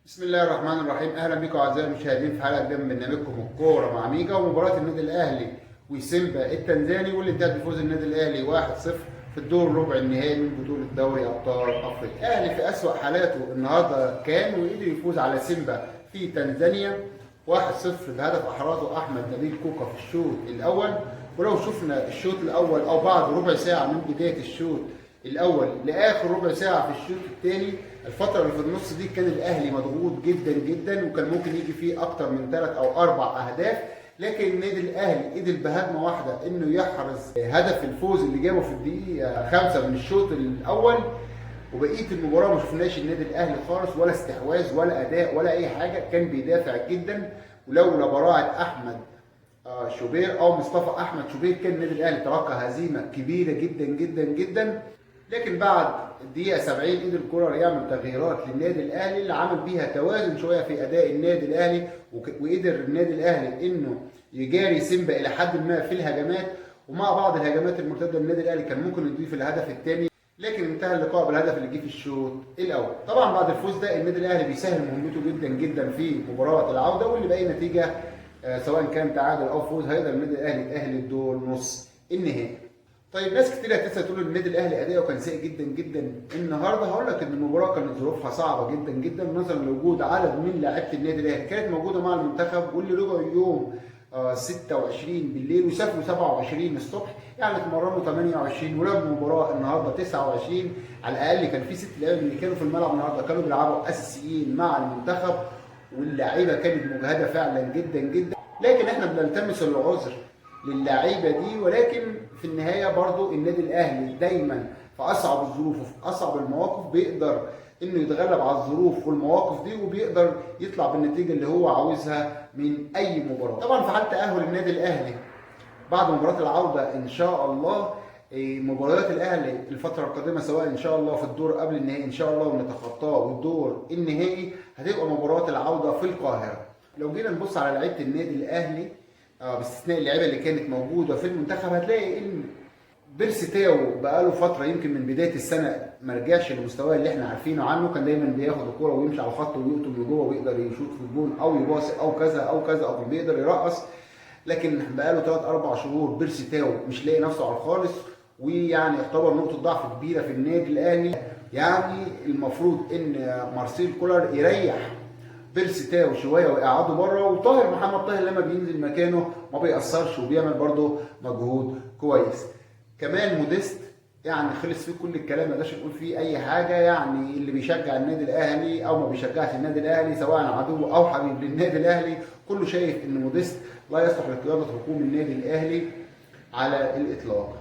بسم الله الرحمن الرحيم. اهلا بكم اعزائي المشاهدين في حلقه جديده من برنامجكم الكوره مع ميجا. ومباراه النادي الاهلي وسيمبا التنزاني واللي انتهت بفوز النادي الاهلي 1-0 في الدور ربع النهائي من بطوله دوري ابطال افريقيا. الاهلي في اسوأ حالاته النهارده كان وقدر يفوز على سيمبا في تنزانيا 1-0 بهدف احرزه احمد نبيل كوكا في الشوط الاول. ولو شفنا الشوط الاول او بعد ربع ساعه من بدايه الشوط الاول لاخر ربع ساعه في الشوط الثاني، الفتره اللي في النص دي كان الاهلي مضغوط جدا جدا وكان ممكن يجي فيه اكتر من 3 أو 4 اهداف، لكن النادي الاهلي قدر بهجمه واحده انه يحرز هدف الفوز اللي جابه في الدقيقه 5 من الشوط الاول. وبقيه المباراه ما شفناش النادي الاهلي خالص، ولا استحواذ ولا اداء ولا اي حاجه، كان بيدافع جدا. ولولا براعه احمد شوبير او مصطفى احمد شوبير كان النادي الاهلي تلقى هزيمه كبيره جدا جدا جدا. لكن بعد الدقيقه 70 قدر كولر يعمل تغييرات للنادي الاهلي اللي عمل بيها توازن شويه في اداء النادي الاهلي، وقدر النادي الاهلي انه يجاري سيمبا الى حد ما في الهجمات. ومع بعض الهجمات المرتده النادي الاهلي كان ممكن يضيف الهدف الثاني، لكن انتهى اللقاء بالهدف اللي جه في الشوط الاول. طبعا بعد الفوز ده النادي الاهلي بيسهل مهمته جدا جدا في مباراه العوده، واللي باقي نتيجه سواء كان تعادل او فوز هيقدر النادي الاهلي يتاهل الدور نص النهائي. طيب ناس كتير هتسال تقول النادي الاهلي اداؤه كان سيء جدا جدا النهارده. هقول لك ان المباراه كانت ظروفها صعبه جدا جدا نظرا لوجود عدد من لاعيبه النادي الاهلي كانت موجوده مع المنتخب، واللي رجعوا يوم 26 بالليل وسافروا 27 الصبح، يعني اتمرنوا 28 ولعبوا المباراه النهارده 29. على الاقل كان في 6 لاعبين اللي كانوا في الملعب النهارده كانوا بيلعبوا اساسيين مع المنتخب، واللعيبه كانت مجهده فعلا جدا جدا. لكن احنا بنلتمس العذر للعيبه دي، ولكن في النهايه برضو النادي الاهلي دايما في اصعب الظروف وفي اصعب المواقف بيقدر انه يتغلب على الظروف والمواقف دي، وبيقدر يطلع بالنتيجه اللي هو عاوزها من اي مباراه. طبعا في حال تاهل النادي الاهلي بعد مباراه العوده ان شاء الله، مباريات الاهلي الفتره القادمه سواء ان شاء الله في الدور قبل النهائي ان شاء الله ونتخطاه والدور النهائي هتبقى مباراه العوده في القاهره. لو جينا نبص على لعيبه النادي الاهلي باستثناء اللعيبه اللي كانت موجوده في المنتخب، هتلاقي ان بيرسي تاو بقاله فتره يمكن من بدايه السنه ما رجعش للمستوى اللي احنا عارفينه عنه. كان دايما بياخد الكوره ويمشي على الخط ويقطم لجوه ويقدر يشوط في الجون او يباصي او كذا او كذا، او بيقدر يرقص. لكن بقاله 3 4 شهور بيرسي تاو مش لاقي نفسه على الخالص، ويعني يعتبر نقطه ضعف كبيره في النادي الاهلي. يعني المفروض ان مارسيل كولر يريح بيرسي تاو شويه ويقعده بره، وطاهر محمد طاهر لما بينزل مكانه ما بيأثرش وبيعمل برده مجهود كويس. كمان موديست يعني خلص فيه كل الكلام، ما نقدرش نقول فيه اي حاجه. يعني اللي بيشجع النادي الاهلي او ما بيشجعش النادي الاهلي سواء عدو او حبيب للنادي الاهلي كله شايف ان موديست لا يصلح لقياده حكومه النادي الاهلي على الاطلاق.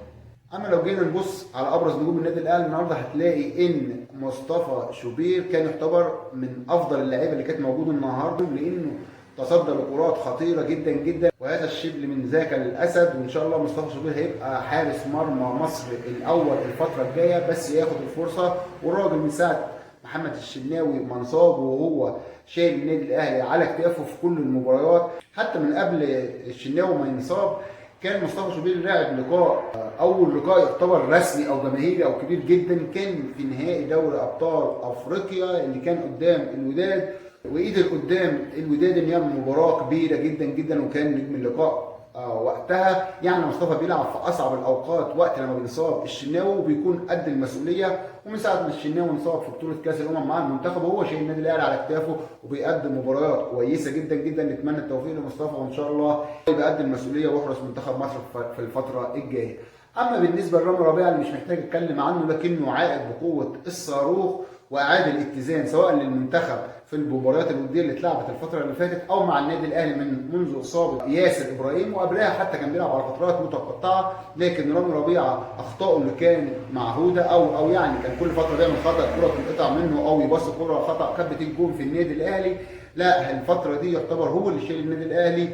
اما لو جينا نبص على ابرز نجوم النادي الاهلي النهارده هتلاقي ان مصطفى شوبير كان يعتبر من افضل اللعيبه اللي كانت موجوده النهارده، لانه تصدى لكرات خطيره جدا جدا، وهذا الشبل من ذاك الاسد. وان شاء الله مصطفى شوبير هيبقى حارس مرمى مصر الاول الفتره الجايه، بس ياخد الفرصه. والراجل من ساعه محمد الشناوي منصاب وهو شايل النادي الاهلي على كتافه في كل المباريات، حتى من قبل الشناوي ما ينصاب كان مصطفى شوبير لاعب لقاء اول لقاء يعتبر رسمي او جماهيري او كبير جدا، كان في نهائي دوري ابطال افريقيا اللي كان قدام الوداد، وقدر قدام الوداد ان يعمل مباراه كبيره جدا جدا وكان نجم اللقاء وقتها. يعني مصطفى بيلعب في اصعب الاوقات وقت لما بينصاب الشناوي وبيكون قد المسؤوليه، ومن ساعه ما الشناوي انصاب في بطوله كاس الامم مع المنتخب وهو شايل النادي الاهلي على كتافه وبيقدم مباريات كويسه جدا جدا. نتمنى التوفيق لمصطفى وان شاء الله يبقى قد المسؤوليه ويحرس منتخب مصر في الفتره الجايه. اما بالنسبه لرامي ربيعه اللي مش محتاج اتكلم عنه، لكنه عائد بقوه الصاروخ واعاد الاتزان سواء للمنتخب في المباريات الوديه اللي اتلعبت الفتره اللي فاتت او مع النادي الاهلي منذ اصابه ياسر ابراهيم، وقبلها حتى كان بيلعب على فترات متقطعه. لكن رامي ربيعه اخطائه اللي كانت معهوده او يعني كان كل فتره بيعمل خطا الكره تنقطع منه او يباص الكره خطا كانت بتيجي جون في النادي الاهلي، لا الفتره دي يعتبر هو اللي شايل النادي الاهلي.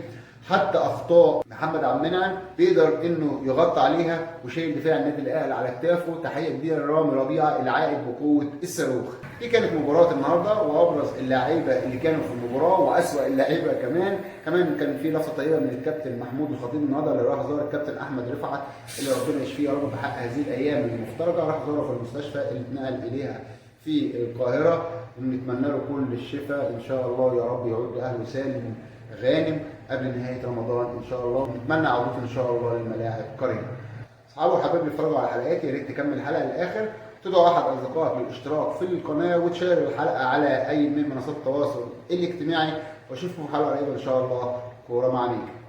حتى اخطاء محمد عبد المنعم بيقدر انه يغطي عليها وشايل دفاع النادي الاهلي على كتافه. تحيه كبيره لرامي ربيعه العائد بقوه الصاروخ. دي كانت مباراه النهارده وابرز اللعيبه اللي كانوا في المباراه واسوأ اللعيبه كمان كان في لفظه طيبه من الكابتن محمود الخطيب النهارده اللي راح زار الكابتن احمد رفعت اللي ربنا يشفيه يا رب بحق هذه الايام المفترجه. راح زاره في المستشفى اللي اتنقل اليها في القاهره، ونتمنى له كل الشفاء ان شاء الله، يا رب يعود لاهله سالم غانم قبل نهايه رمضان ان شاء الله. نتمنى عودته ان شاء الله للملاعب قريبا. اصحابي وحبايبي اللي اتفرجوا على حلقاتي، يا ريت تكمل الحلقه للاخر، تدعو احد اصدقائك للاشتراك في القناه وتشير الحلقه على اي من منصات التواصل الاجتماعي، واشوفكم في حلقه قريبه ان شاء الله. كوره مع ميكا.